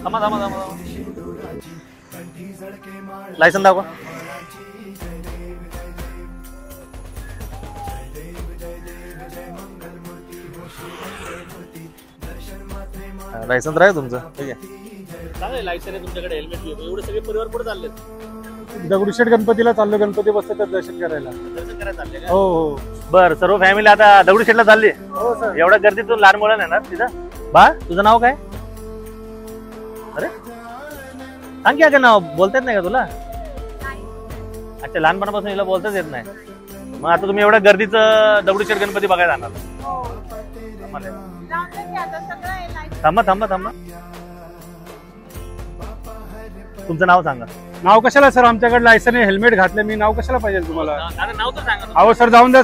थांबा थांबा थांबा, लायसन दाखवा. लायसन आहे तुमचं? ठीक आहे, चांगलं लायसन आहे तुमच्याकडे, हेल्मेट घेतो. एवढे सगळे परिवार पुढे चालले? दगडूशेठ गणपतीला चाललो, गणपती बसतात तर दर्शन करायला. दर्शन करायला चालले? हो हो. बर, सर्व फॅमिली आता दगडूशेठला चालली? हो सर. एवढ्या गर्दीतून लहान मुलं येणार तिथं? बा, तुझं नाव काय? अरे सांग की, नाव बोलता येत नाही का तुला? अच्छा, लहानपणापासून हिला बोलताच येत नाही. मग आता तुम्ही एवढ्या गर्दीचं दगडूशेठ गणपती बघायला जाणार? थांबा थांबा थांबा, तुमचं नाव सांगा. नाव कशाला सर, आमच्याकडे लायसन आहे, हेल्मेट घातलं मी, नाव कशाला पाहिजे तुम्हाला? नाव तर सांगा. अहो सर, जाऊन द्या.